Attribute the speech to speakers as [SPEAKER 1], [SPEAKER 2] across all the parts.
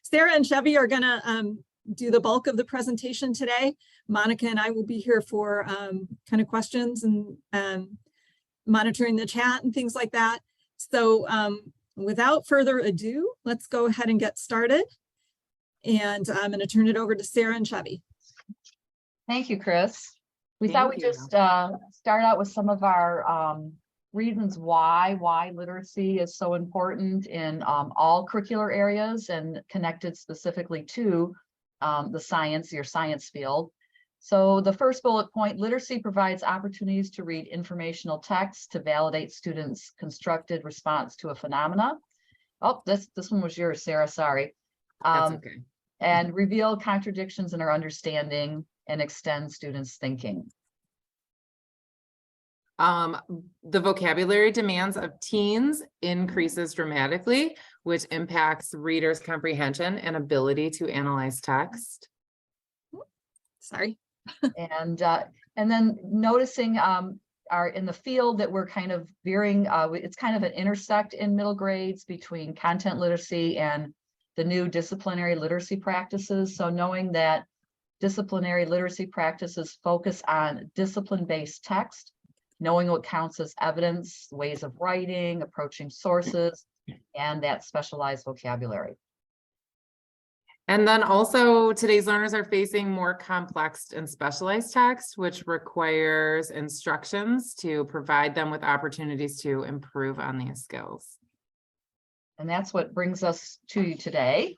[SPEAKER 1] Sarah and Chevy are going to do the bulk of the presentation today. Monica and I will be here for kind of questions and monitoring the chat and things like that. So without further ado, let's go ahead and get started. And I'm going to turn it over to Sarah and Chevy.
[SPEAKER 2] Thank you, Chris. We thought we'd just start out with some of our reasons why literacy is so important in all curricular areas and connected specifically to the science, your science field. So the first bullet point, literacy provides opportunities to read informational text to validate students' constructed response to a phenomena. Oh, this one was yours, Sarah, sorry.
[SPEAKER 3] That's okay.
[SPEAKER 2] And reveal contradictions in our understanding and extend students' thinking.
[SPEAKER 3] The vocabulary demands of teens increases dramatically, which impacts readers' comprehension and ability to analyze text.
[SPEAKER 1] Sorry.
[SPEAKER 2] And then noticing are in the field that we're kind of veering, it's kind of an intersect in middle grades between content literacy and the new disciplinary literacy practices. So knowing that disciplinary literacy practices focus on discipline-based text, knowing what counts as evidence, ways of writing, approaching sources, and that specialized vocabulary.
[SPEAKER 3] And then also today's learners are facing more complex and specialized text, which requires instructions to provide them with opportunities to improve on these skills.
[SPEAKER 2] And that's what brings us to you today.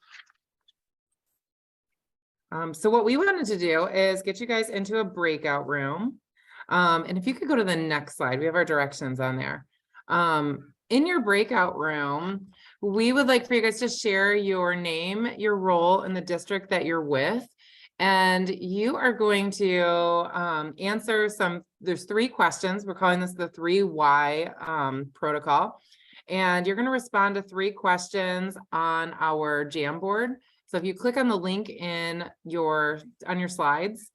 [SPEAKER 3] So what we wanted to do is get you guys into a breakout room. And if you could go to the next slide, we have our directions on there. In your breakout room, we would like for you guys to share your name, your role in the district that you're with. And you are going to answer there's 3 questions. We're calling this the 3 why protocol. And you're going to respond to 3 questions on our Jamboard. So if you click on the link on your slides,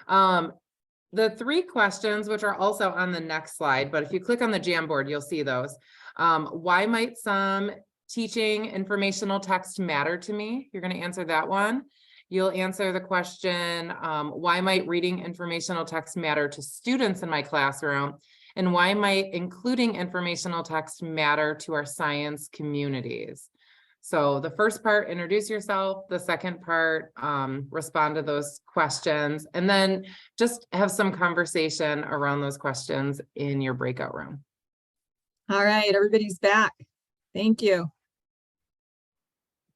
[SPEAKER 3] the 3 questions, which are also on the next slide, but if you click on the Jamboard, you'll see those. Why might some teaching informational text matter to me? You're going to answer that one. You'll answer the question, why might reading informational text matter to students in my classroom? And why might including informational text matter to our science communities? So the first part, introduce yourself. The second part, respond to those questions, and then just have some conversation around those questions in your breakout room.
[SPEAKER 1] All right, everybody's back. Thank you.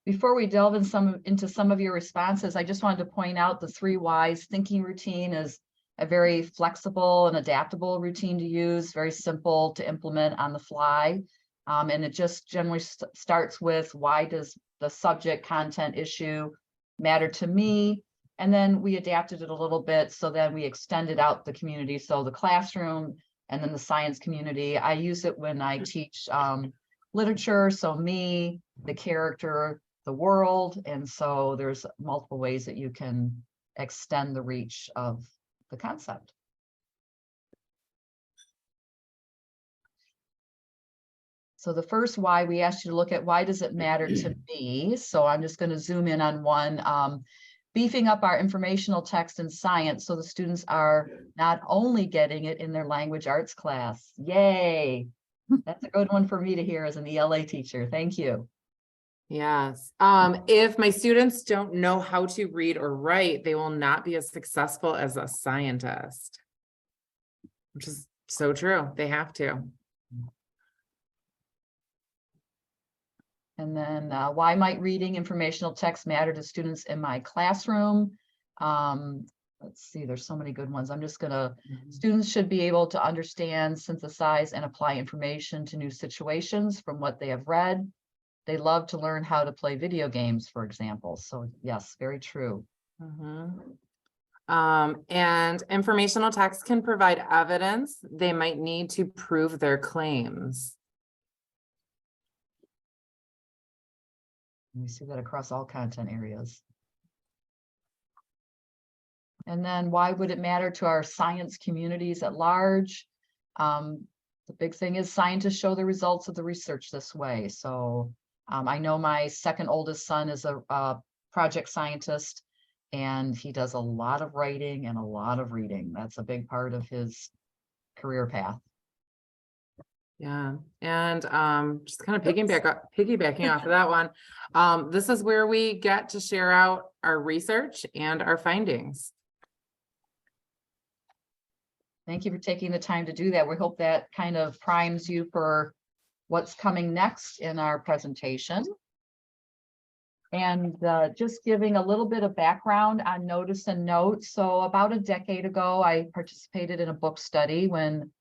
[SPEAKER 2] Before we delve into some of your responses, I just wanted to point out the 3 whys thinking routine is a very flexible and adaptable routine to use, very simple to implement on the fly. And it just generally starts with, why does the subject content issue matter to me? And then we adapted it a little bit, so then we extended out the community. So the classroom and then the science community. I use it when I teach literature. So me, the character, the world. And so there's multiple ways that you can extend the reach of the concept. So the first why, we asked you to look at, why does it matter to me? So I'm just going to zoom in on one. Beefing up our informational text in science so the students are not only getting it in their language arts class. Yay! That's a good one for me to hear as an ELA teacher. Thank you.
[SPEAKER 3] Yes. If my students don't know how to read or write, they will not be as successful as a scientist, which is so true. They have to.
[SPEAKER 2] And then why might reading informational text matter to students in my classroom? Let's see, there's so many good ones. I'm just gonna, students should be able to understand, synthesize, and apply information to new situations from what they have read. They love to learn how to play video games, for example. So yes, very true.
[SPEAKER 3] And informational text can provide evidence they might need to prove their claims.
[SPEAKER 2] We see that across all content areas. And then why would it matter to our science communities at large? The big thing is scientists show the results of the research this way. So I know my second oldest son is a project scientist, and he does a lot of writing and a lot of reading. That's a big part of his career path.
[SPEAKER 3] Yeah, and just kind of piggybacking off of that one. This is where we get to share out our research and our findings.
[SPEAKER 2] Thank you for taking the time to do that. We hope that kind of primes you for what's coming next in our presentation. And just giving a little bit of background on Notice and Note. So about a decade ago, I participated in a book study when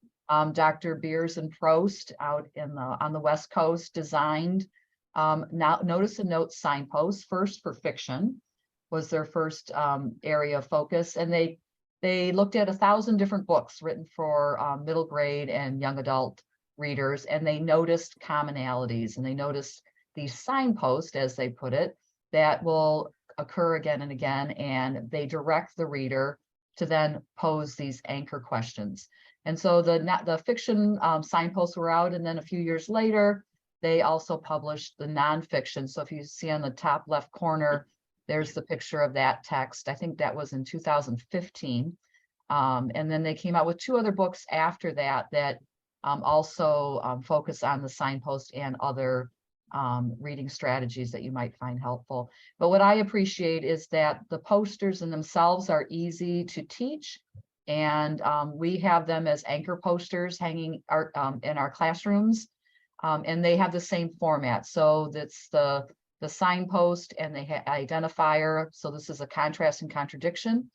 [SPEAKER 2] Dr. Beers and Prost out on the West Coast designed now Notice and Note signposts. First for fiction was their first area of focus, and they looked at 1,000 different books written for middle grade and young adult readers, and they noticed commonalities, and they noticed these signposts, as they put it, that will occur again and again, and they direct the reader to then pose these anchor questions. And so the fiction signposts were out, and then a few years later, they also published the nonfiction. So if you see on the top left corner, there's the picture of that text. I think that was in 2015. And then they came out with 2 other books after that that also focus on the signpost and other reading strategies that you might find helpful. But what I appreciate is that the posters in themselves are easy to teach, and we have them as anchor posters hanging in our classrooms, and they have the same format. So that's the signpost and the identifier. So this is a contrast and contradiction,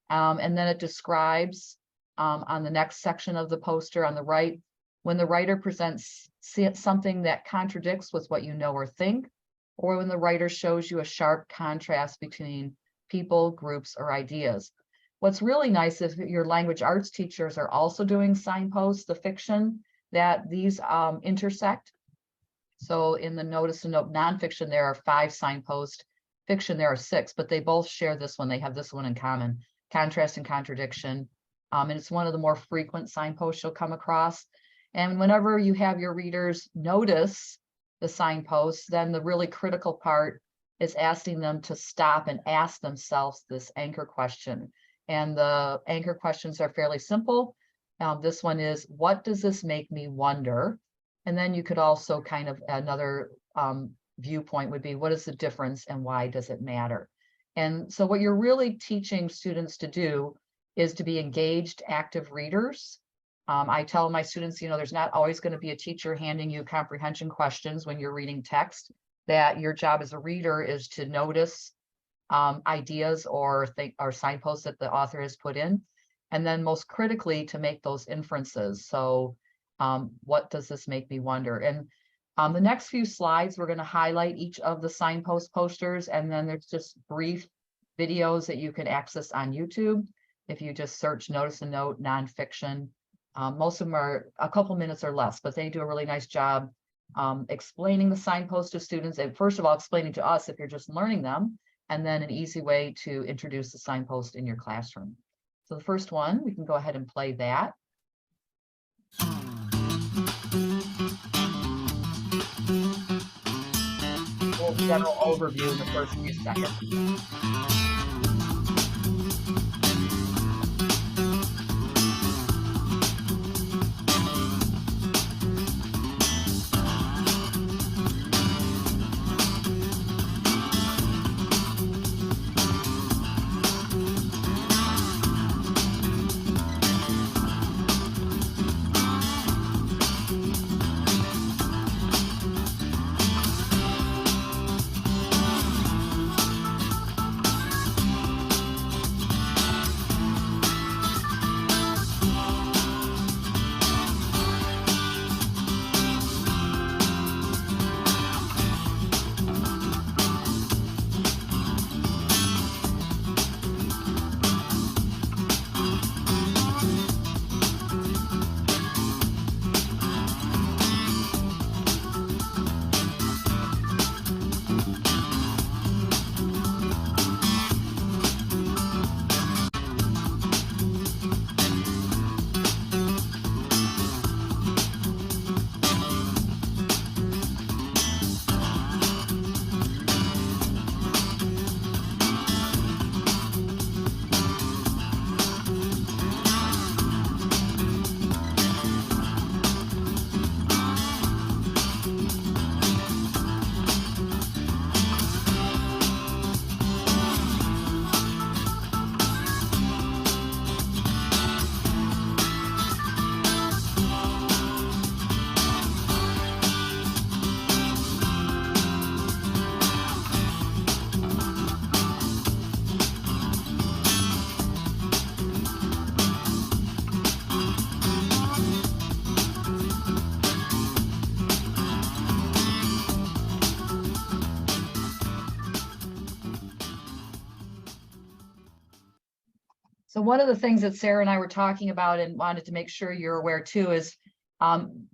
[SPEAKER 2] and then it describes on the next section of the poster on the right, when the writer presents something that contradicts with what you know or think, or when the writer shows you a sharp contrast between people, groups, or ideas. What's really nice is your language arts teachers are also doing signposts, the fiction, that these intersect. So in the Notice and Note nonfiction, there are 5 signposts. Fiction, there are 6, but they both share this one. They have this one in common, contrast and contradiction. And it's one of the more frequent signposts you'll come across. And whenever you have your readers notice the signposts, then the really critical part is asking them to stop and ask themselves this anchor question. And the anchor questions are fairly simple. This one is, what does this make me wonder? And then you could also kind of, another viewpoint would be, what is the difference and why does it matter? And so what you're really teaching students to do is to be engaged, active readers. I tell my students, there's not always going to be a teacher handing you comprehension questions when you're reading text, that your job as a reader is to notice ideas or signposts that the author has put in, and then most critically to make those inferences. So what does this make me wonder? And the next few slides, we're going to highlight each of the signpost posters, and then there's just brief videos that you can access on YouTube. If you just search Notice and Note nonfiction, most of them are a couple minutes or less, but they do a really nice job explaining the signpost to students. And first of all, explaining to us if you're just learning them, and then an easy way to introduce the signpost in your classroom. So the first one, we can go ahead and play that. A little general overview in the first few seconds. So one of the things that Sarah and I were talking about and wanted to make sure you're aware too is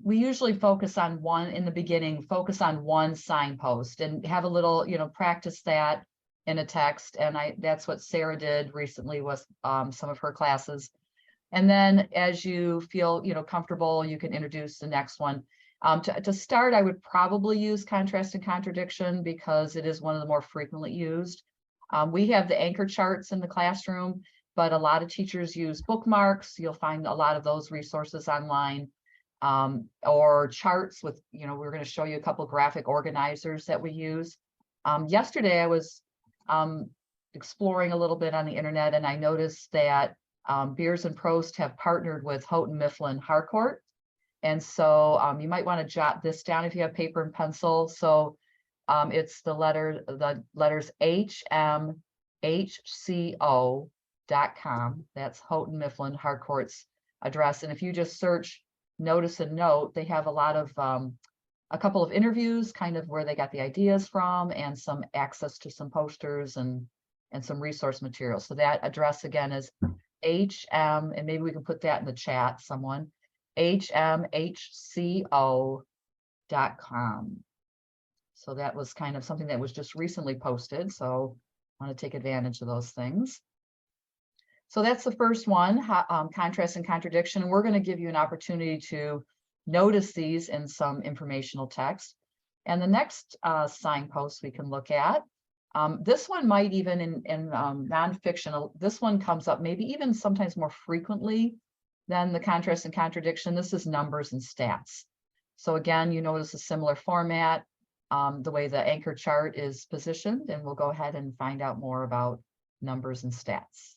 [SPEAKER 2] we usually focus on one in the beginning, focus on one signpost and have a little, practice that in a text. And that's what Sarah did recently with some of her classes. And then as you feel, comfortable, you can introduce the next one. To start, I would probably use contrast and contradiction because it is one of the more frequently used. We have the anchor charts in the classroom, but a lot of teachers use bookmarks. You'll find a lot of those resources online, or charts with, we're going to show you a couple graphic organizers that we use. Yesterday, I was exploring a little bit on the internet, and I noticed that Beers and Prost have partnered with Houghton Mifflin Harcourt. And so you might want to jot this down if you have paper and pencil. So it's the letters HMHCO.com. That's Houghton Mifflin Harcourt's address. And if you just search Notice and Note, they have a lot of a couple of interviews, kind of where they got the ideas from, and some access to some posters and some resource materials. So that address again is HM, and maybe we can put that in the chat, someone, HMHCO.com. So that was kind of something that was just recently posted. So I want to take advantage of those things. So that's the first one, contrast and contradiction. And we're going to give you an opportunity to notice these in some informational text. And the next signpost we can look at, this one might even in nonfiction, this one comes up maybe even sometimes more frequently than the contrast and contradiction. This is numbers and stats. So again, you notice a similar format, the way the anchor chart is positioned, and we'll go ahead and find out more about numbers and stats.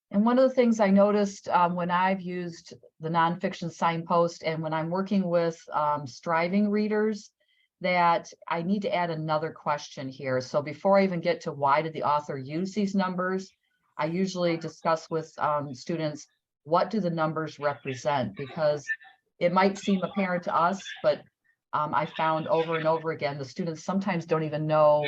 [SPEAKER 2] And one of the things I noticed when I've used the nonfiction signpost and when I'm working with striving readers, that I need to add another question here. So before I even get to why did the author use these numbers, I usually discuss with students, what do the numbers represent? Because it might seem apparent to us, but I found over and over again, the students sometimes don't even know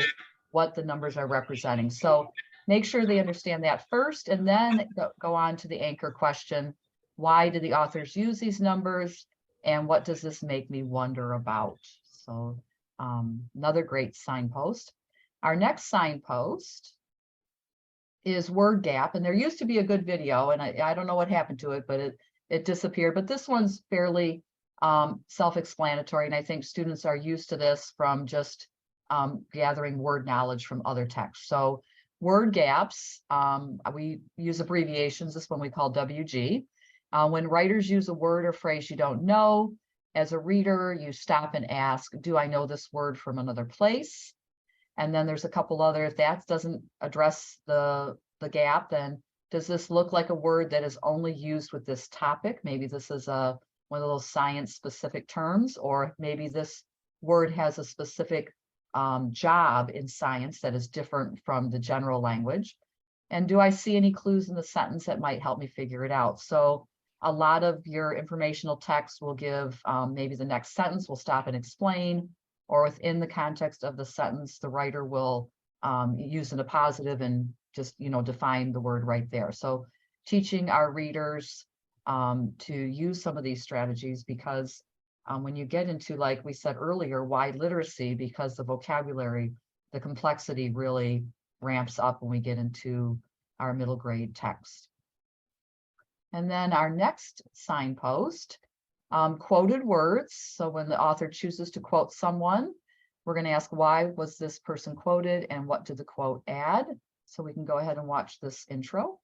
[SPEAKER 2] what the numbers are representing. So make sure they understand that first, and then go on to the anchor question. Why did the authors use these numbers? And what does this make me wonder about? So another great signpost. Our next signpost is word gap. And there used to be a good video, and I don't know what happened to it, but it disappeared. But this one's fairly self-explanatory. And I think students are used to this from just gathering word knowledge from other texts. So word gaps, we use abbreviations. This one we call WG. When writers use a word or phrase you don't know, as a reader, you stop and ask, do I know this word from another place? And then there's a couple other, if that doesn't address the gap, then does this look like a word that is only used with this topic? Maybe this is a one of those science specific terms, or maybe this word has a specific job in science that is different from the general language. And do I see any clues in the sentence that might help me figure it out? So a lot of your informational text will give maybe the next sentence will stop and explain, or within the context of the sentence, the writer will use in a positive and just, define the word right there. So teaching our readers to use some of these strategies, because when you get into, like we said earlier, wide literacy, because the vocabulary, the complexity really ramps up when we get into our middle grade text. And then our next signpost, quoted words. So when the author chooses to quote someone, we're going to ask, why was this person quoted and what did the quote add? So we can go ahead and watch this intro.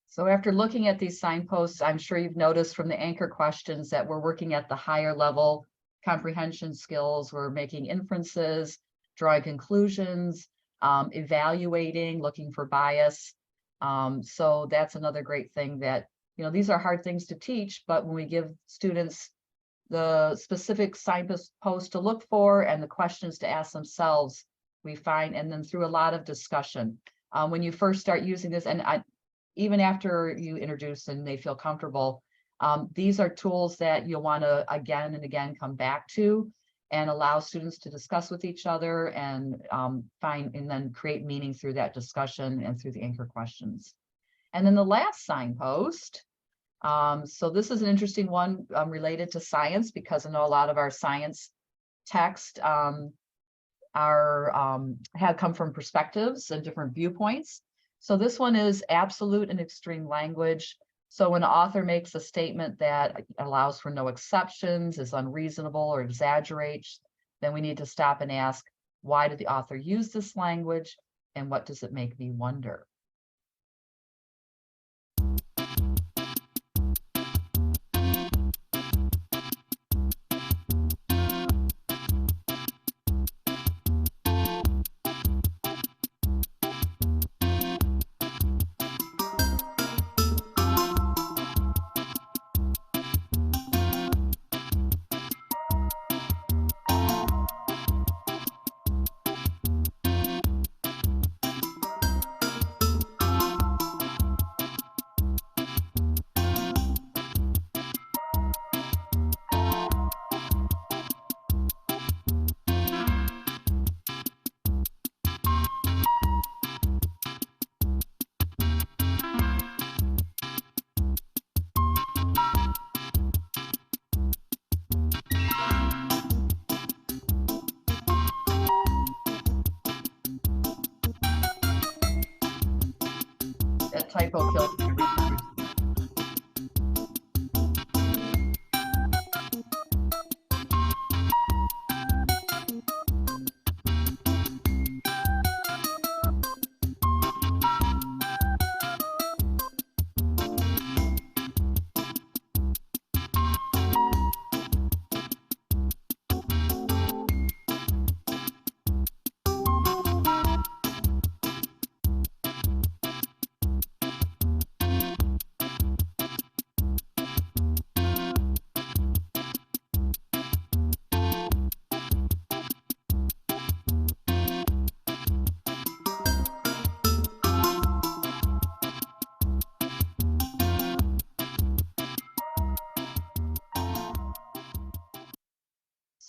[SPEAKER 2] So after looking at these signposts, I'm sure you've noticed from the anchor questions that we're working at the higher level comprehension skills. We're making inferences, drawing conclusions, evaluating, looking for bias. So that's another great thing that, these are hard things to teach, but when we give students the specific signposts to look for and the questions to ask themselves, we find, and then through a lot of discussion, when you first start using this, and even after you introduce and they feel comfortable, these are tools that you'll want to again and again come back to and allow students to discuss with each other and find and then create meaning through that discussion and through the anchor questions. And then the last signpost. So this is an interesting one related to science, because I know a lot of our science text have come from perspectives and different viewpoints. So this one is absolute and extreme language. So when an author makes a statement that allows for no exceptions, is unreasonable or exaggerates, then we need to stop and ask, why did the author use this language and what does it make me wonder? That typo kills me every time.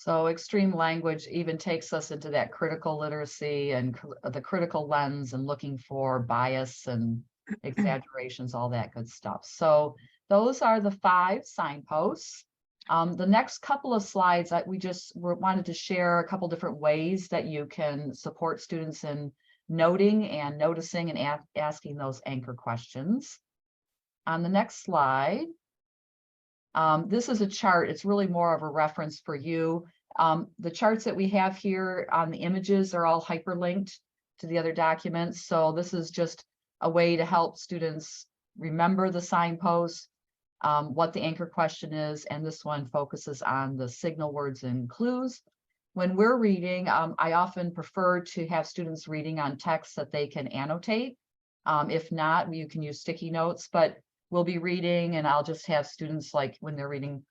[SPEAKER 2] So extreme language even takes us into that critical literacy and the critical lens and looking for bias and exaggerations, all that good stuff. So those are the 5 signposts. The next couple of slides that we just wanted to share a couple different ways that you can support students in noting and noticing and asking those anchor questions. On the next slide, this is a chart. It's really more of a reference for you. The charts that we have here on the images are all hyperlinked to the other documents. So this is just a way to help students remember the signposts, what the anchor question is, and this one focuses on the signal words and clues. When we're reading, I often prefer to have students reading on text that they can annotate. If not, you can use sticky notes, but we'll be reading and I'll just have students, like when they're reading,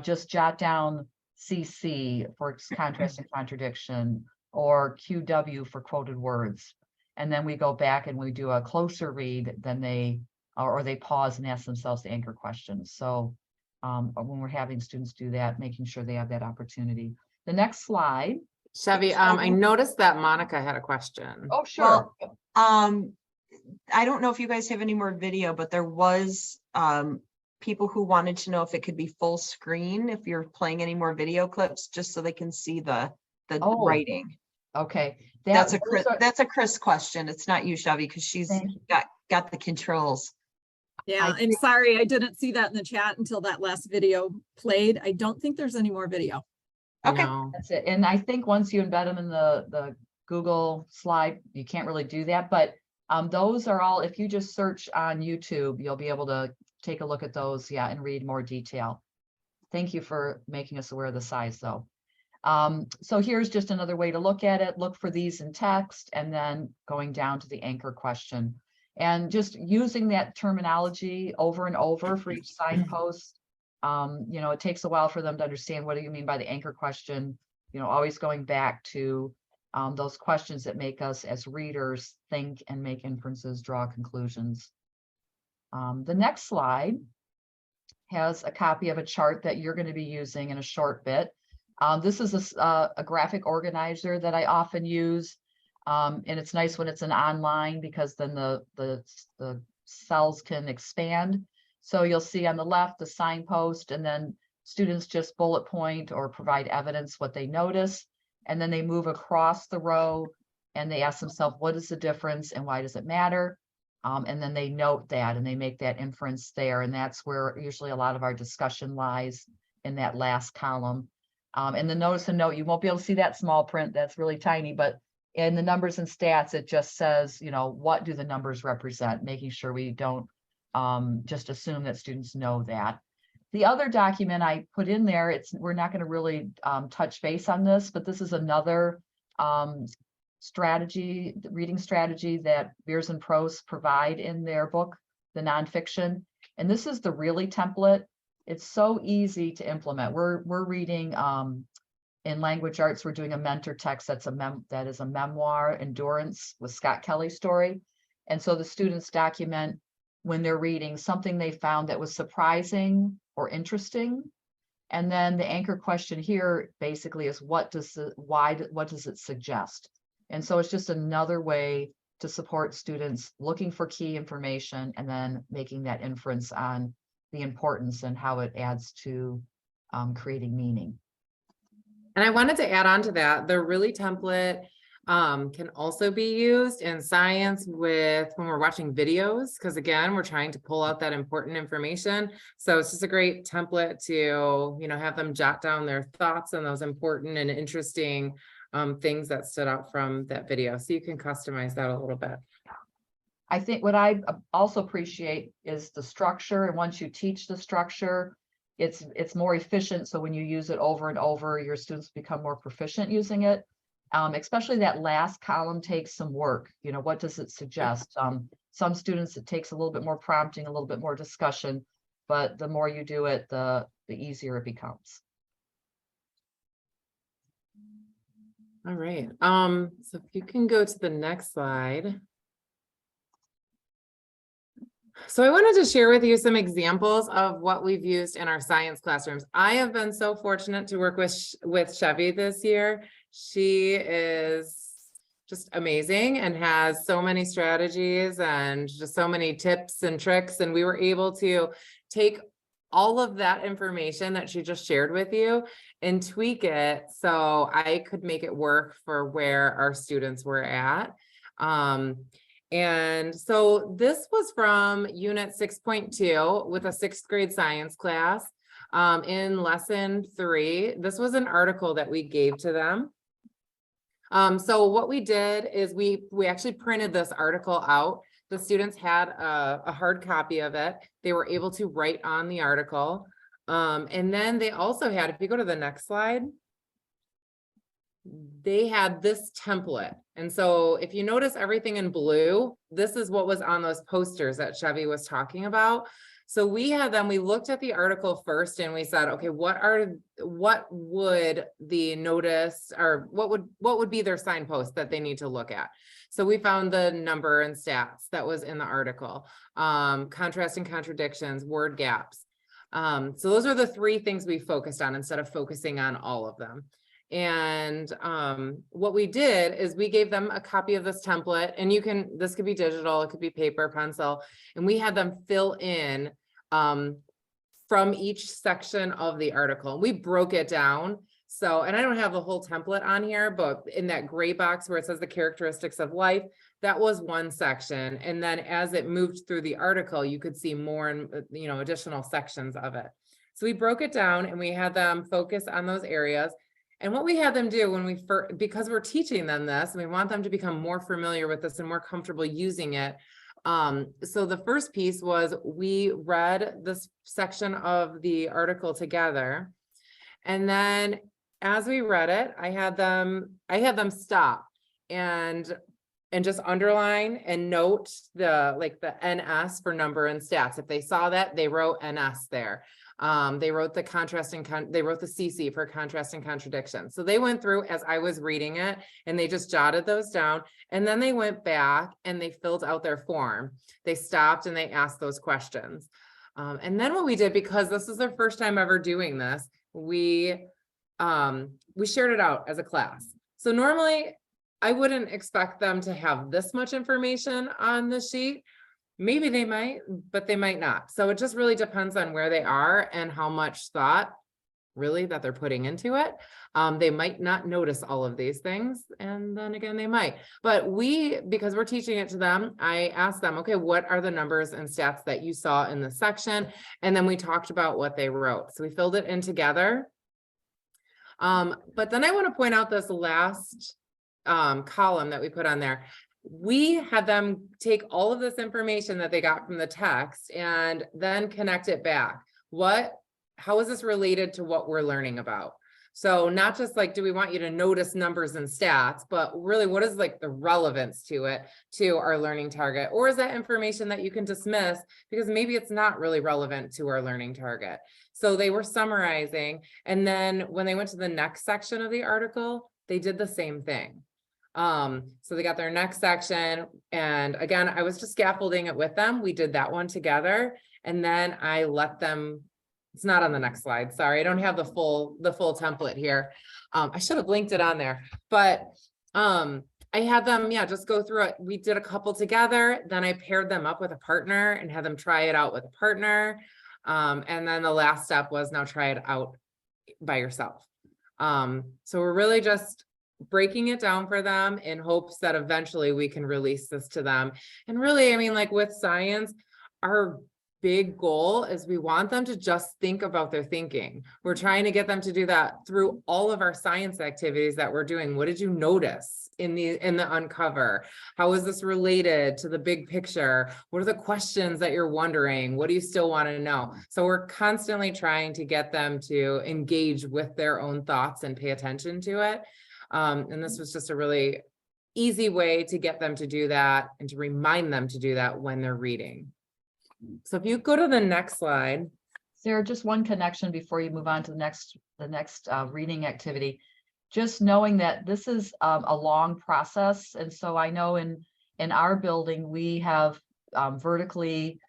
[SPEAKER 2] just jot down CC for contrast and contradiction, or QW for quoted words. And then we go back and we do a closer read, then they pause and ask themselves the anchor questions. So when we're having students do that, making sure they have that opportunity. The next slide.
[SPEAKER 3] Chevy, I noticed that Monica had a question.
[SPEAKER 2] Oh, sure.
[SPEAKER 4] Well, I don't know if you guys have any more video, but there was people who wanted to know if it could be full screen, if you're playing any more video clips, just so they can see the writing.
[SPEAKER 2] Okay.
[SPEAKER 4] That's a Chris question. It's not you, Chevy, because she's got the controls.
[SPEAKER 1] Yeah, I'm sorry, I didn't see that in the chat until that last video played. I don't think there's any more video.
[SPEAKER 4] Okay.
[SPEAKER 3] No.
[SPEAKER 2] That's it. And I think once you embed them in the Google slide, you can't really do that. But those are all, if you just search on YouTube, you'll be able to take a look at those, and read more detail. Thank you for making us aware of the size, though. So here's just another way to look at it. Look for these in text and then going down to the anchor question. And just using that terminology over and over for each signpost. It takes a while for them to understand what do you mean by the anchor question, always going back to those questions that make us as readers think and make inferences, draw conclusions. The next slide has a copy of a chart that you're going to be using in a short bit. This is a graphic organizer that I often use. And it's nice when it's an online because then the cells can expand. So you'll see on the left, the signpost, and then students just bullet point or provide evidence what they notice. And then they move across the row and they ask themselves, what is the difference and why does it matter? And then they note that and they make that inference there. And that's where usually a lot of our discussion lies, in that last column. And the notice and note, you won't be able to see that small print. That's really tiny, but in the numbers and stats, it just says, what do the numbers represent? Making sure we don't just assume that students know that. The other document I put in there, we're not going to really touch base on this, but this is another reading strategy that Beers and Prose provide in their book, the nonfiction. And this is the Really template. It's so easy to implement. We're reading in language arts, we're doing a mentor text that is a memoir, Endurance, with Scott Kelly's story. And so the students document when they're reading something they found that was surprising or interesting. And then the anchor question here basically is what does it suggest? And so it's just another way to support students looking for key information and then making that inference on the importance and how it adds to creating meaning.
[SPEAKER 3] And I wanted to add on to that, the Really template can also be used in science when we're watching videos, because again, we're trying to pull out that important information. So it's just a great template to, have them jot down their thoughts on those important and interesting things that stood out from that video. So you can customize that a little bit.
[SPEAKER 2] I think what I also appreciate is the structure. And once you teach the structure, it's more efficient. So when you use it over and over, your students become more proficient using it. Especially that last column takes some work. What does it suggest? Some students, it takes a little bit more prompting, a little bit more discussion, but the more you do it, the easier it becomes.
[SPEAKER 3] All right. So if you can go to the next slide. So I wanted to share with you some examples of what we've used in our science classrooms. I have been so fortunate to work with Chevy this year. She is just amazing and has so many strategies and just so many tips and tricks. And we were able to take all of that information that she just shared with you and tweak it so I could make it work for where our students were at. And so this was from unit 6.2 with a 6th grade science class in lesson 3. This was an article that we gave to them. So what we did is we actually printed this article out. The students had a hard copy of it. They were able to write on the article. And then they also had, if you go to the next slide, they had this template. And so if you notice everything in blue, this is what was on those posters that Chevy was talking about. So we had them, we looked at the article first and we said, okay, what would the notice or what would be their signpost that they need to look at? So we found the number and stats that was in the article, contrast and contradictions, word gaps. So those are the 3 things we focused on instead of focusing on all of them. And what we did is we gave them a copy of this template, and this could be digital, it could be paper, pencil, and we had them fill in from each section of the article. We broke it down. So, and I don't have the whole template on here, but in that gray box where it says the characteristics of life, that was one section. And then as it moved through the article, you could see more and, additional sections of it. So we broke it down and we had them focus on those areas. And what we had them do because we're teaching them this, and we want them to become more familiar with this and more comfortable using it. So the first piece was we read this section of the article together. And then as we read it, I had them stop and just underline and note the NS for number and stats. If they saw that, they wrote NS there. They wrote the contrast and they wrote the CC for contrast and contradiction. So they went through as I was reading it and they just jotted those down. And then they went back and they filled out their form. They stopped and they asked those questions. And then what we did, because this is their first time ever doing this, we shared it out as a class. So normally I wouldn't expect them to have this much information on the sheet. Maybe they might, but they might not. So it just really depends on where they are and how much thought really that they're putting into it. They might not notice all of these things. And then again, they might. But because we're teaching it to them, I asked them, okay, what are the numbers and stats that you saw in the section? And then we talked about what they wrote. So we filled it in together. But then I want to point out this last column that we put on there. We had them take all of this information that they got from the text and then connect it back. How is this related to what we're learning about? So not just do we want you to notice numbers and stats, but really what is the relevance to it, to our learning target? Or is that information that you can dismiss because maybe it's not really relevant to our learning target? So they were summarizing. And then when they went to the next section of the article, they did the same thing. So they got their next section. And again, I was just scaffolding it with them. We did that one together. And then I let them, it's not on the next slide. Sorry, I don't have the full template here. I should have linked it on there, but I had them, just go through it. We did a couple together. Then I paired them up with a partner and had them try it out with a partner. And then the last step was now try it out by yourself. So we're really just breaking it down for them in hopes that eventually we can release this to them. And really, I mean, with science, our big goal is we want them to just think about their thinking. We're trying to get them to do that through all of our science activities that we're doing. What did you notice in the uncover? How is this related to the big picture? What are the questions that you're wondering? What do you still want to know? So we're constantly trying to get them to engage with their own thoughts and pay attention to it. And this was just a really easy way to get them to do that and to remind them to do that when they're reading. So if you go to the next slide.
[SPEAKER 2] Sarah, just one connection before you move on to the next reading activity. Just knowing that this is a long process. And so I know in our building, we have vertically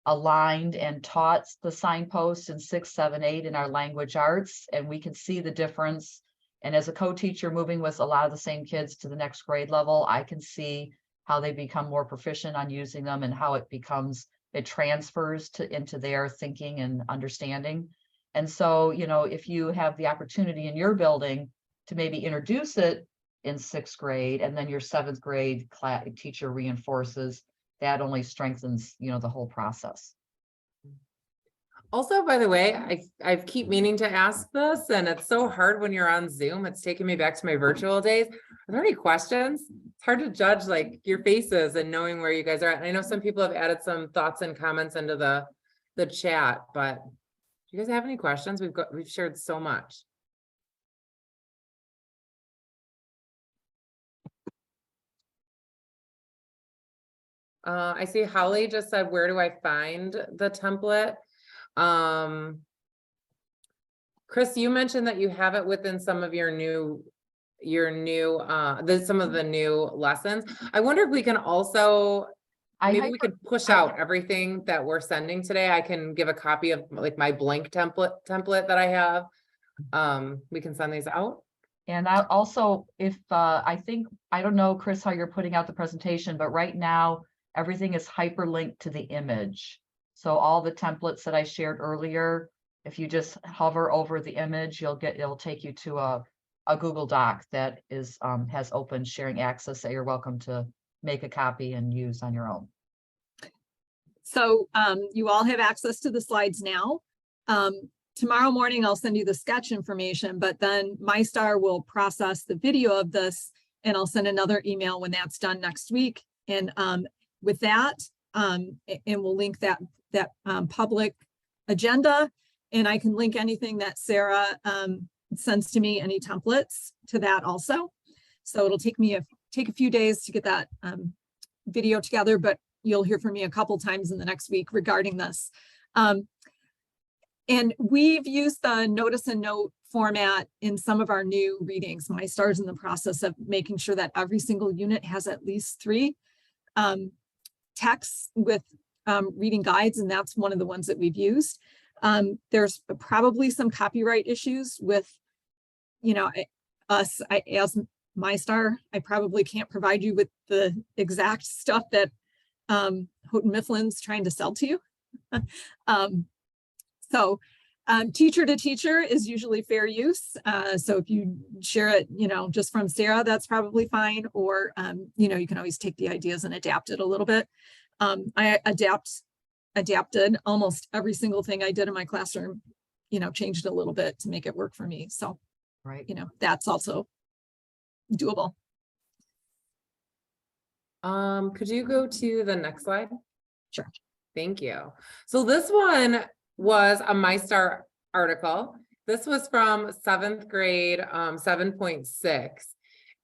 [SPEAKER 2] aligned and taught the signposts in 6, 7, 8 in our language arts, and we can see the difference. And as a co-teacher moving with a lot of the same kids to the next grade level, I can see how they become more proficient on using them and how it transfers into their thinking and understanding. And so, you know, if you have the opportunity in your building to maybe introduce it in 6th grade, and then your 7th grade teacher reinforces, that only strengthens, you know, the whole process.
[SPEAKER 3] Also, by the way, I keep meaning to ask this, and it's so hard when you're on Zoom. It's taking me back to my virtual days. Are there any questions? It's hard to judge like your faces and knowing where you guys are at. And I know some people have added some thoughts and comments into the chat, but do you guys have any questions? We've shared so much. I see Holly just said, where do I find the template? Chris, you mentioned that you have it within some of some of the new lessons. I wonder if we can also, maybe we could push out everything that we're sending today. I can give a copy of like my blank template that I have. We can send these out.
[SPEAKER 2] And I also, if I don't know, Chris, how you're putting out the presentation, but right now everything is hyperlinked to the image. So all the templates that I shared earlier, if you just hover over the image, it'll take you to a Google Doc that is has open sharing access that you're welcome to make a copy and use on your own.
[SPEAKER 1] So you all have access to the slides now. Tomorrow morning, I'll send you the sketch information, but then MyStar will process the video of this, and I'll send another email when that's done next week. And with that, and we'll link that public agenda, and I can link anything that Sarah sends to me, any templates to that also. So it'll take a few days to get that video together, but you'll hear from me a couple times in the next week regarding this. And we've used the notice and note format in some of our new readings. MyStar's in the process of making sure that every single unit has at least 3 texts with reading guides, and that's one of the ones that we've used. There's probably some copyright issues with, you know, as MyStar. I probably can't provide you with the exact stuff that Houghton Mifflin's trying to sell to you. So teacher to teacher is usually fair use. So if you share it, you know, just from Sarah, that's probably fine. Or, you know, you can always take the ideas and adapt it a little bit. I adapted almost every single thing I did in my classroom, you know, changed a little bit to make it work for me. So,
[SPEAKER 2] Right.
[SPEAKER 1] You know, that's also doable.
[SPEAKER 3] Could you go to the next slide?
[SPEAKER 1] Sure.
[SPEAKER 3] Thank you. So this one was a MyStar article. This was from 7th grade, 7.6.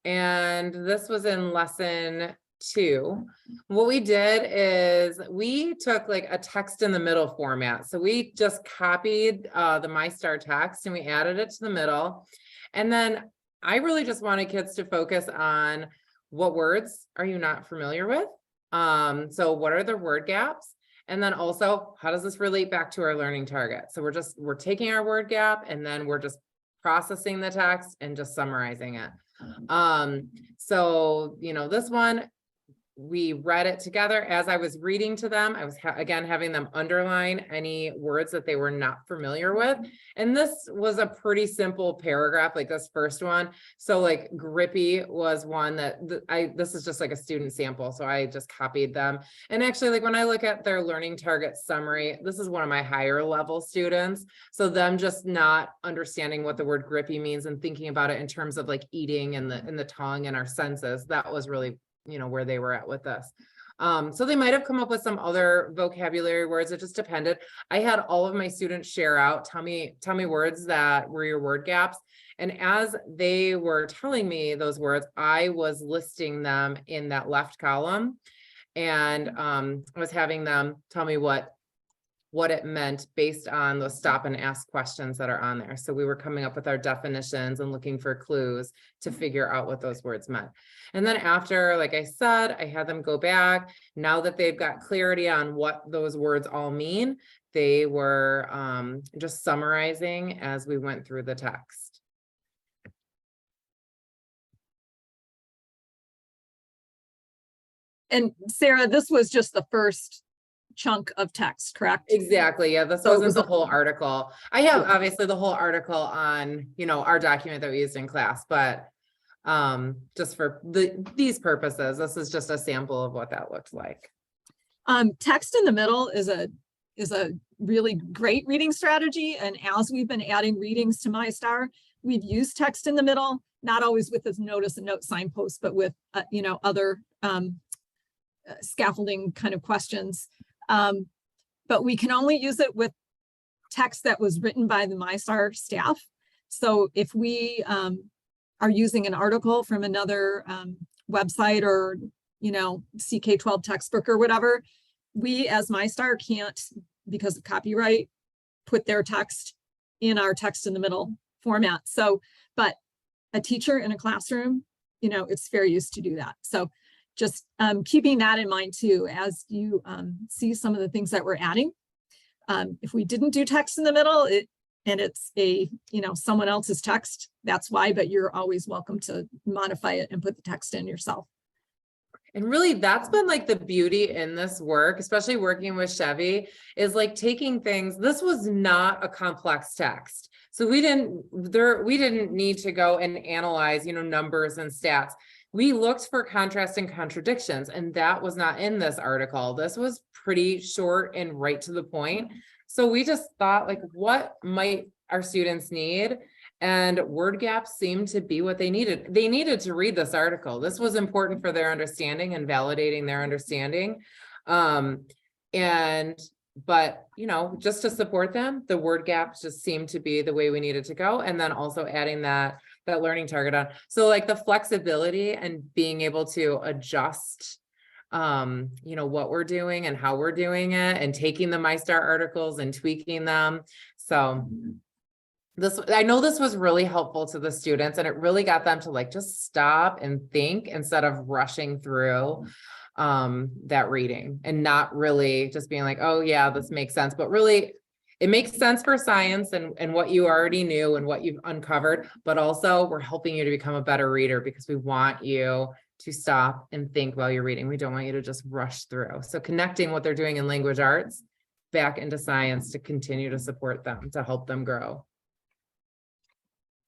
[SPEAKER 3] And this was in lesson 2. What we did is we took like a text in the middle format. So we just copied the MyStar text and we added it to the middle. And then I really just wanted kids to focus on what words are you not familiar with? So what are the word gaps? And then also, how does this relate back to our learning target? So we're taking our word gap and then we're just processing the text and just summarizing it. So, you know, this one, we read it together. As I was reading to them, I was again having them underline any words that they were not familiar with. And this was a pretty simple paragraph, like this first one. So like grippy was one that this is just like a student sample. So I just copied them. And actually, like when I look at their learning target summary, this is one of my higher level students. So them just not understanding what the word grippy means and thinking about it in terms of like eating and the tongue and our senses, that was really, you know, where they were at with this. So they might have come up with some other vocabulary words. It just depended. I had all of my students share out, tell me words that were your word gaps. And as they were telling me those words, I was listing them in that left column. And I was having them tell me what what it meant based on those stop and ask questions that are on there. So we were coming up with our definitions and looking for clues to figure out what those words meant. And then after, like I said, I had them go back. Now that they've got clarity on what those words all mean, they were just summarizing as we went through the text.
[SPEAKER 1] And Sarah, this was just the first chunk of text, correct?
[SPEAKER 3] Exactly. Yeah, this
[SPEAKER 1] So it
[SPEAKER 3] wasn't
[SPEAKER 1] was
[SPEAKER 3] the
[SPEAKER 1] a-
[SPEAKER 3] whole article. I have obviously the whole article on, our document that we used in class, but just for these purposes, this is just a sample of what that looks like.
[SPEAKER 1] Text in the middle is a really great reading strategy. And as we've been adding readings to MyStar, we've used text in the middle, not always with this notice and note signpost, but with, other scaffolding kind of questions. But we can only use it with text that was written by the MyStar staff. So if we are using an article from another website or, CK12 textbook or whatever, we as MyStar can't, because of copyright, put their text in our text in the middle format. So, but a teacher in a classroom, it's fair use to do that. So just keeping that in mind too, as you see some of the things that we're adding. If we didn't do text in the middle, and it's a, someone else's text, that's why, but you're always welcome to modify it and put the text in yourself.
[SPEAKER 3] And really, that's been like the beauty in this work, especially working with Chevy, is like taking things. This was not a complex text. So we didn't need to go and analyze, numbers and stats. We looked for contrast and contradictions, and that was not in this article. This was pretty short and right to the point. So we just thought, like, what might our students need? And word gaps seemed to be what they needed. They needed to read this article. This was important for their understanding and validating their understanding. But just to support them, the word gaps just seemed to be the way we needed to go. And then also adding that learning target on. So like the flexibility and being able to adjust, what we're doing and how we're doing it, and taking the MyStar articles and tweaking them. So I know this was really helpful to the students, and it really got them to like just stop and think instead of rushing through that reading and not really just being like, oh yeah, this makes sense, but really it makes sense for science and what you already knew and what you've uncovered, but also we're helping you to become a better reader because we want you to stop and think while you're reading. We don't want you to just rush through. So connecting what they're doing in language arts back into science to continue to support them, to help them grow.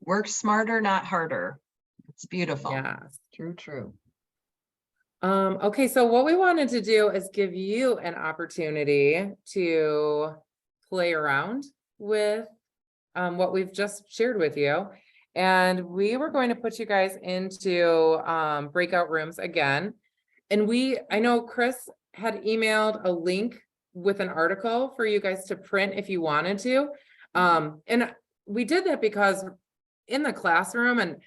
[SPEAKER 4] Work smarter, not harder. It's beautiful.
[SPEAKER 3] Yes.
[SPEAKER 2] True.
[SPEAKER 3] Okay, so what we wanted to do is give you an opportunity to play around with what we've just shared with you. And we were going to put you guys into breakout rooms again. And I know Chris had emailed a link with an article for you guys to print if you wanted to. And we did that because in the classroom, and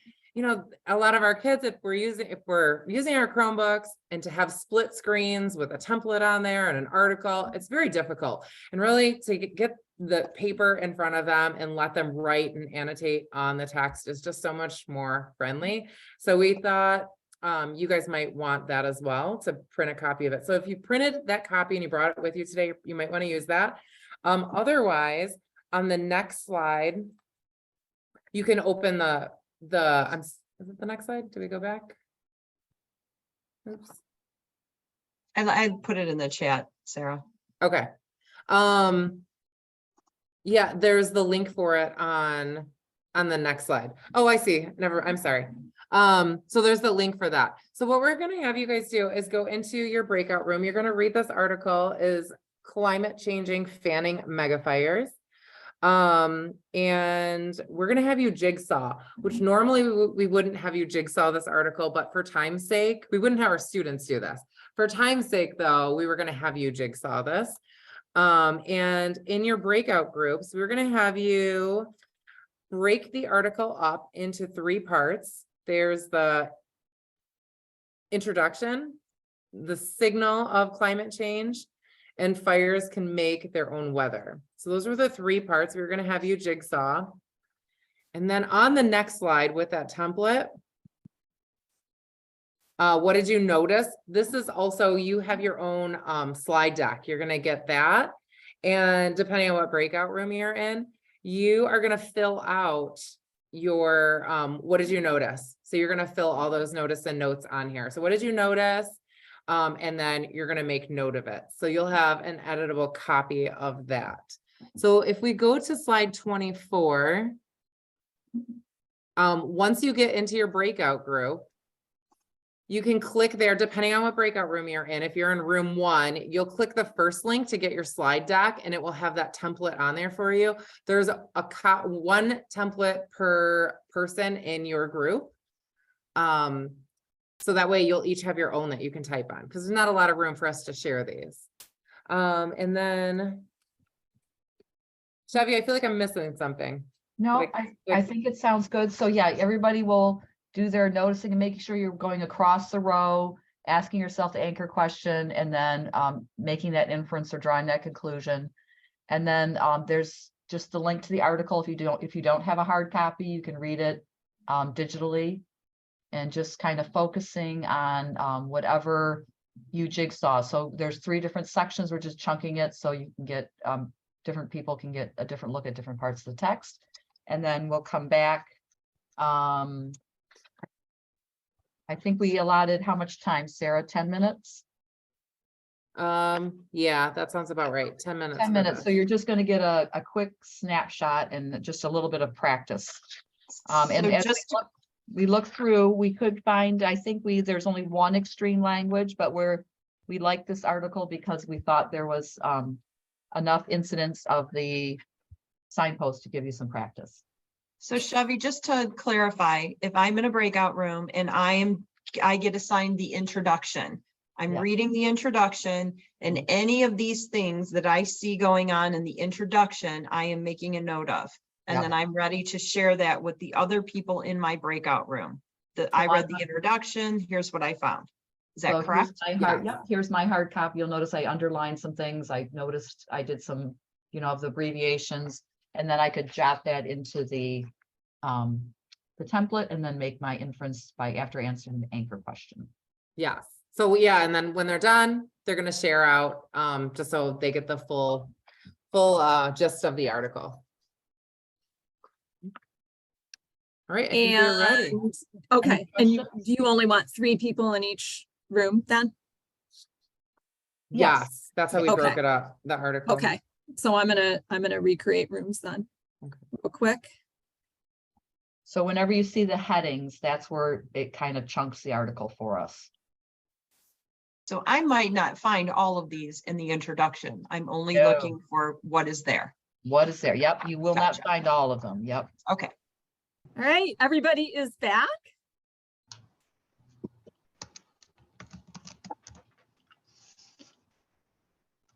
[SPEAKER 3] a lot of our kids, if we're using our Chromebooks, and to have split screens with a template on there and an article, it's very difficult. And really to get the paper in front of them and let them write and annotate on the text is just so much more friendly. So we thought you guys might want that as well, to print a copy of it. So if you printed that copy and you brought it with you today, you might want to use that. Otherwise, on the next slide, you can open is it the next slide? Do we go back? Oops.
[SPEAKER 4] I put it in the chat, Sarah.
[SPEAKER 3] Okay. Yeah, there's the link for it on the next slide. Oh, I see. I'm sorry. So there's the link for that. So what we're going to have you guys do is go into your breakout room. You're going to read this article, is Climate Changing Fanning Megafires. And we're going to have you jigsaw, which normally we wouldn't have you jigsaw this article, but for time's sake, we wouldn't have our students do this. For time's sake, though, we were going to have you jigsaw this. And in your breakout groups, we're going to have you break the article up into 3 parts. There's the introduction, the signal of climate change, and fires can make their own weather. So those were the 3 parts we were going to have you jigsaw. And then on the next slide with that template, what did you notice? This is also, you have your own slide deck. You're going to get that. And depending on what breakout room you're in, you are going to fill out your, what did you notice? So you're going to fill all those notice and notes on here. So what did you notice? And then you're going to make note of it. So you'll have an editable copy of that. So if we go to slide 24, once you get into your breakout group, you can click there depending on what breakout room you're in. If you're in room 1, you'll click the first link to get your slide deck and it will have that template on there for you. There's one template per person in your group. So that way you'll each have your own that you can type on, because there's not a lot of room for us to share these. And then Chevy, I feel like I'm missing something.
[SPEAKER 2] No, I think it sounds good. So yeah, everybody will do their noticing and making sure you're going across the row, asking yourself the anchor question, and then making that inference or drawing that conclusion. And then there's just the link to the article. If you don't have a hard copy, you can read it digitally, and just kind of focusing on whatever you jigsaw. So there's 3 different sections. We're just chunking it so you can get different people can get a different look at different parts of the text. And then we'll come back. I think we allotted how much time, Sarah? 10 minutes?
[SPEAKER 3] Yeah, that sounds about right. 10 minutes.
[SPEAKER 2] 10 minutes. So you're just going to get a quick snapshot and just a little bit of practice. And
[SPEAKER 4] So
[SPEAKER 2] as
[SPEAKER 4] just
[SPEAKER 2] we look through, we could find, I think there's only one extreme language, but we like this article because we thought there was enough incidents of the signpost to give you some practice.
[SPEAKER 4] So Chevy, just to clarify, if I'm in a breakout room and I get assigned the introduction, I'm
[SPEAKER 2] Yeah.
[SPEAKER 4] reading the introduction, and any of these things that I see going on in the introduction, I am making a note of. And
[SPEAKER 2] Yeah.
[SPEAKER 4] then I'm ready to share that with the other people in my breakout room. That I read the introduction, here's what I found. Is that
[SPEAKER 2] So
[SPEAKER 4] correct?
[SPEAKER 2] Here's my hard copy. You'll notice I underlined some things. I noticed I did some, of the abbreviations, and then I could jot that into the template and then make my inference after answering the anchor question.
[SPEAKER 3] Yes. So yeah, and then when they're done, they're going to share out just so they get the full gist of the article. All right, I think we're ready.
[SPEAKER 1] And, okay, and do you only want 3 people in each room then?
[SPEAKER 3] Yes, that's how we
[SPEAKER 1] Okay.
[SPEAKER 3] broke it up, the article.
[SPEAKER 1] Okay, so I'm gonna recreate rooms then,
[SPEAKER 3] Okay.
[SPEAKER 1] real quick.
[SPEAKER 2] So whenever you see the headings, that's where it kind of chunks the article for us.
[SPEAKER 4] So I might not find all of these in the introduction. I'm only
[SPEAKER 2] No.
[SPEAKER 4] looking for what is there.
[SPEAKER 2] What is there? Yep, you will not
[SPEAKER 4] Gotcha.
[SPEAKER 2] find all of them. Yep.
[SPEAKER 4] Okay.
[SPEAKER 1] All right, everybody is back.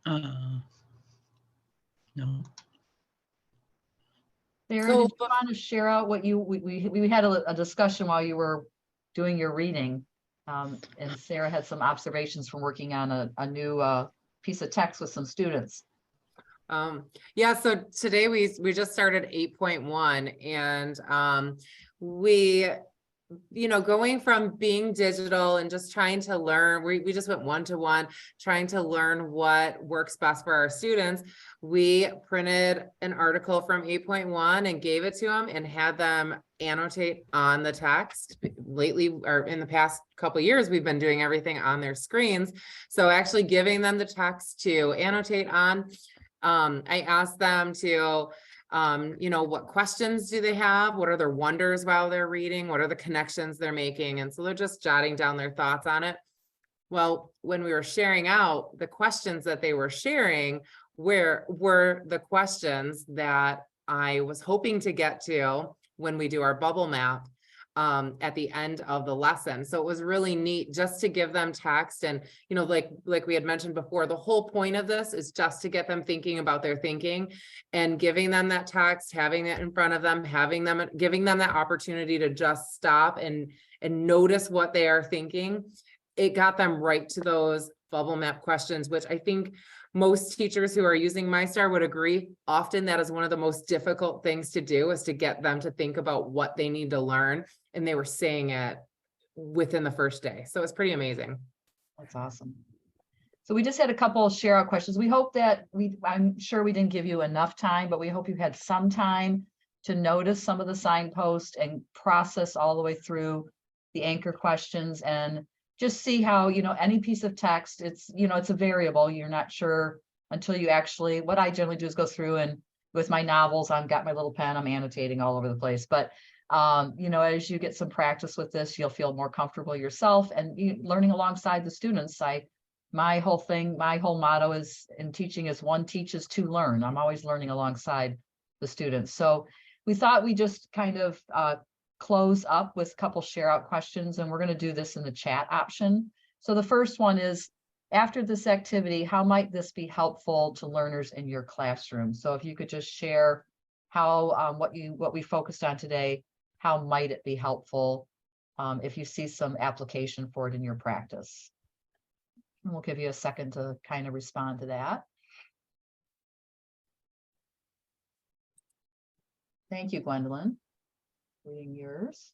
[SPEAKER 5] No.
[SPEAKER 2] Sarah,
[SPEAKER 3] So,
[SPEAKER 2] did you want to share out what we had a discussion while you were doing your reading. And Sarah had some observations from working on a new piece of text with some students.
[SPEAKER 3] Yeah, so today we just started 8.1, and we, going from being digital and just trying to learn, we just went one-to-one, trying to learn what works best for our students. We printed an article from 8.1 and gave it to them and had them annotate on the text. Lately, or in the past couple of years, we've been doing everything on their screens. So actually giving them the text to annotate on. I asked them to, what questions do they have? What are their wonders while they're reading? What are the connections they're making? And so they're just jotting down their thoughts on it. Well, when we were sharing out the questions that they were sharing, were the questions that I was hoping to get to when we do our bubble map at the end of the lesson. So it was really neat just to give them text. And, like we had mentioned before, the whole point of this is just to get them thinking about their thinking, and giving them that text, having it in front of them, giving them that opportunity to just stop and notice what they are thinking. It got them right to those bubble map questions, which I think most teachers who are using MyStar would agree. Often that is one of the most difficult things to do, is to get them to think about what they need to learn. And they were saying it within the first day. So it's pretty amazing.
[SPEAKER 2] That's awesome. So we just had a couple of share out questions. We hope that I'm sure we didn't give you enough time, but we hope you had some time to notice some of the signposts and process all the way through the anchor questions, and just see how, any piece of text, it's a variable. You're not sure until you actually, what I generally do is go through, and with my novels, I've got my little pen, I'm annotating all over the place. But, as you get some practice with this, you'll feel more comfortable yourself and learning alongside the students. My whole motto is in teaching is one teaches to learn. I'm always learning alongside the students. So we thought we just kind of close up with a couple share out questions, and we're going to do this in the chat option. So the first one is, after this activity, how might this be helpful to learners in your classroom? So if you could just share how what we focused on today, how might it be helpful if you see some application for it in your practice? And we'll give you a second to kind of respond to that. Thank you, Gwendolyn. Reading yours.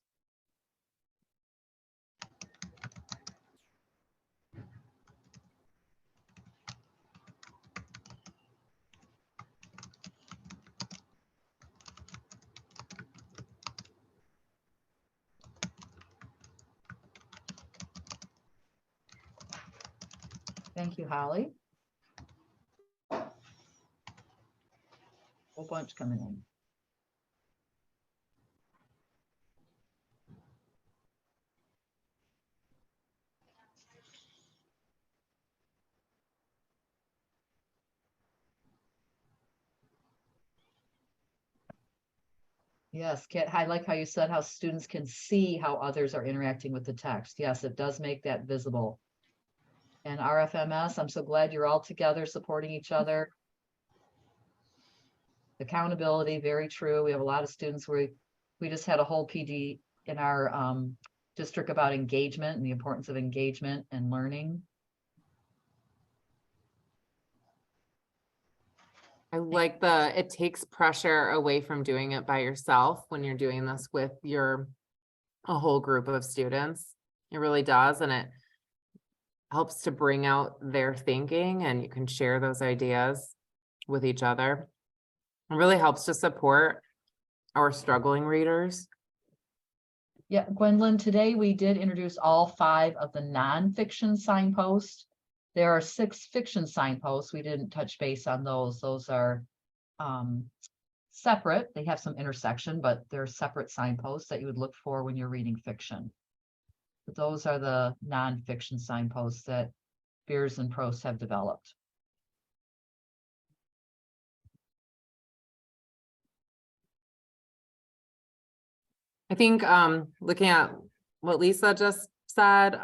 [SPEAKER 2] Thank you, Holly. Whole bunch coming in. Yes, Kit, I like how you said how students can see how others are interacting with the text. Yes, it does make that visible. And RFMS, I'm so glad you're all together supporting each other. Accountability, very true. We have a lot of students where we just had a whole PD in our district about engagement and the importance of engagement and learning.
[SPEAKER 3] I like it takes pressure away from doing it by yourself when you're doing this with a whole group of students. It really does. And it helps to bring out their thinking, and you can share those ideas with each other. It really helps to support our struggling readers.
[SPEAKER 2] Yeah, Gwendolyn, today we did introduce all 5 of the nonfiction signposts. There are 6 fiction signposts. We didn't touch base on those. Those are separate. They have some intersection, but they're separate signposts that you would look for when you're reading fiction. But those are the nonfiction signposts that Beers and Prost have developed.
[SPEAKER 3] I think looking at what Lisa just said,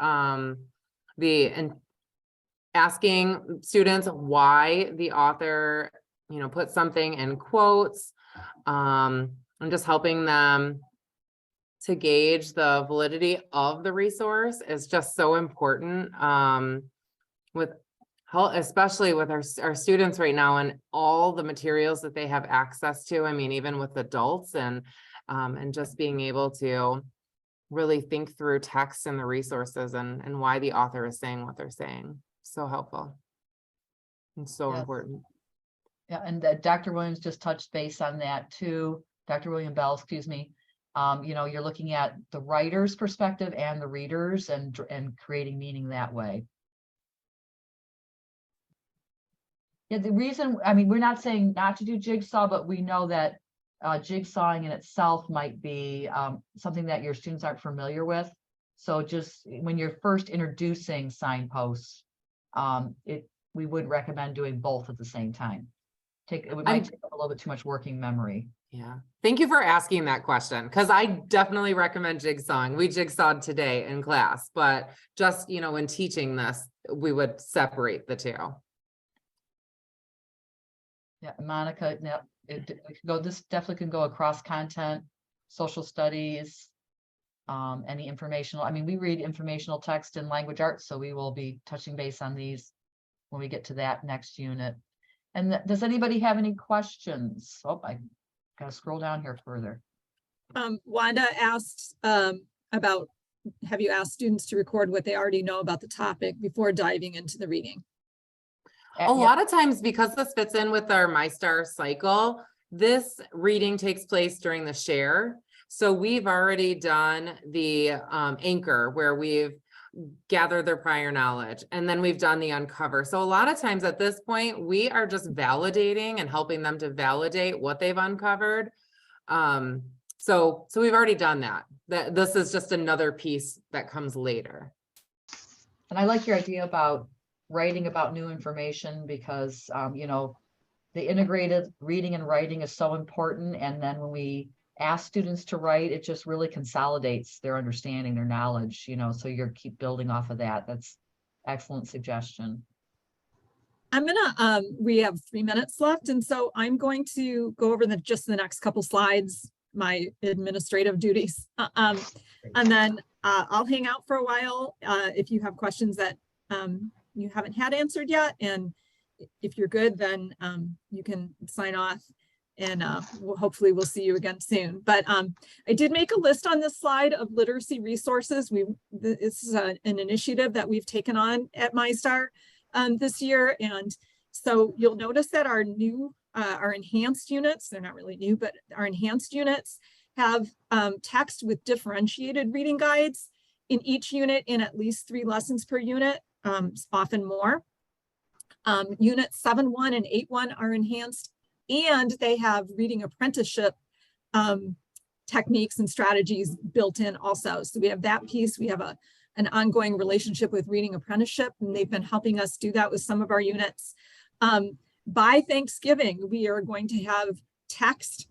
[SPEAKER 3] asking students why the author, put something in quotes, and just helping them to gauge the validity of the resource is just so important, especially with our students right now and all the materials that they have access to. I mean, even with adults, and just being able to really think through text and the resources and why the author is saying what they're saying. So helpful and so important.
[SPEAKER 2] Yeah, and Dr. Williams just touched base on that too. Dr. William Bell, excuse me. You're looking at the writer's perspective and the readers, and creating meaning that way. Yeah, the reason, we're not saying not to do jigsaw, but we know that jigsawing in itself might be something that your students aren't familiar with. So just when you're first introducing signposts, we would recommend doing both at the same time. It might take a little bit too much working memory.
[SPEAKER 3] Yeah. Thank you for asking that question, because I definitely recommend jigsawing. We jigsawed today in class, but just, when teaching this, we would separate the two.
[SPEAKER 2] Yeah, Monica, this definitely can go across content, social studies, any informational, I mean, we read informational text and language arts, so we will be touching base on these when we get to that next unit. And does anybody have any questions? Oh, I gotta scroll down here further.
[SPEAKER 1] Wanda asked about, have you asked students to record what they already know about the topic before diving into the reading?
[SPEAKER 3] A lot of times, because this fits in with our MyStar cycle, this reading takes place during the share. So we've already done the anchor where we've gathered their prior knowledge, and then we've done the uncover. So a lot of times at this point, we are just validating and helping them to validate what they've uncovered. So we've already done that. This is just another piece that comes later.
[SPEAKER 2] And I like your idea about writing about new information because, you know, the integrated reading and writing is so important. And then when we ask students to write, it just really consolidates their understanding, their knowledge, you know, so you're keep building off of that. That's excellent suggestion.
[SPEAKER 1] I'm gonna, we have 3 minutes left. And so I'm going to go over just the next couple slides, my administrative duties. And then I'll hang out for a while if you have questions that you haven't had answered yet. And if you're good, then you can sign off and hopefully we'll see you again soon. But I did make a list on this slide of literacy resources. This is an initiative that we've taken on at MyStar this year. And so you'll notice that our enhanced units, they're not really new, but our enhanced units have text with differentiated reading guides in each unit in at least 3 lessons per unit, often more. Units 7.1 and 8.1 are enhanced, and they have reading apprenticeship techniques and strategies built in also. So we have that piece. We have an ongoing relationship with reading apprenticeship, and they've been helping us do that with some of our units. By Thanksgiving, we are going to have text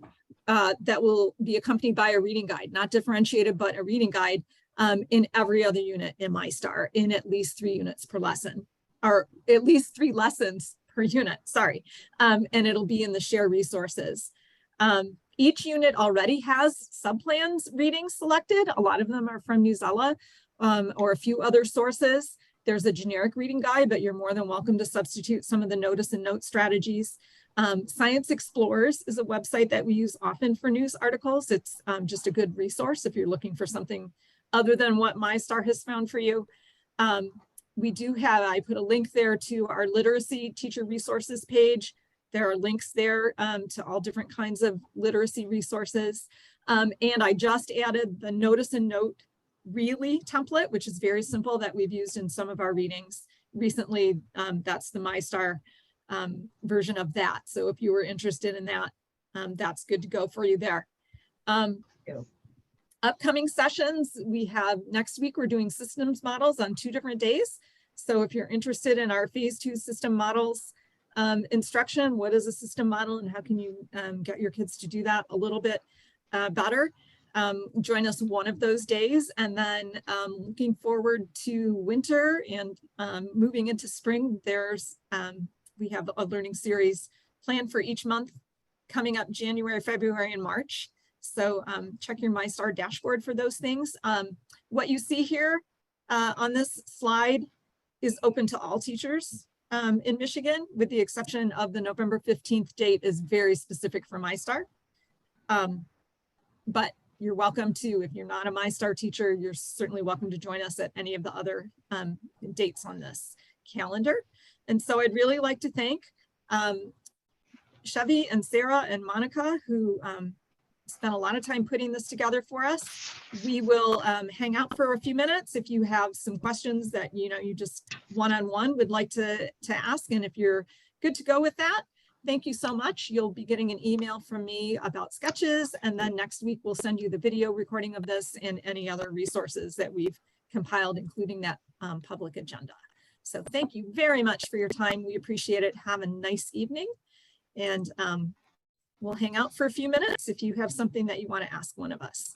[SPEAKER 1] that will be accompanied by a reading guide, not differentiated, but a reading guide in every other unit in MyStar in at least 3 units per lesson, or at least 3 lessons per unit, sorry. And it'll be in the share resources. Each unit already has subplans readings selected. A lot of them are from Newsela or a few other sources. There's a generic reading guide, but you're more than welcome to substitute some of the notice and note strategies. Science Explorers is a website that we use often for news articles. It's just a good resource if you're looking for something other than what MyStar has found for you. We do have, I put a link there to our literacy teacher resources page. There are links there to all different kinds of literacy resources. And I just added the notice and note really template, which is very simple, that we've used in some of our readings recently. That's the MyStar version of that. So if you were interested in that, that's good to go for you there. Upcoming sessions, we have next week, we're doing systems models on 2 different days. So if you're interested in our phase 2 system models instruction, what is a system model and how can you get your kids to do that a little bit better? Join us one of those days, and then looking forward to winter and moving into spring. We have a learning series planned for each month coming up January, February, and March. So check your MyStar dashboard for those things. What you see here on this slide is open to all teachers in Michigan, with the exception of the November 15th date is very specific for MyStar. But you're welcome to, if you're not a MyStar teacher, you're certainly welcome to join us at any of the other dates on this calendar. And so I'd really like to thank Chevy and Sarah and Monica, who spent a lot of time putting this together for us. We will hang out for a few minutes if you have some questions that you just one-on-one would like to ask. And if you're good to go with that, thank you so much. You'll be getting an email from me about sketches, and then next week we'll send you the video recording of this and any other resources that we've compiled, including that public agenda. So thank you very much for your time. We appreciate it. Have a nice evening, and we'll hang out for a few minutes if you have something that you want to ask one of us.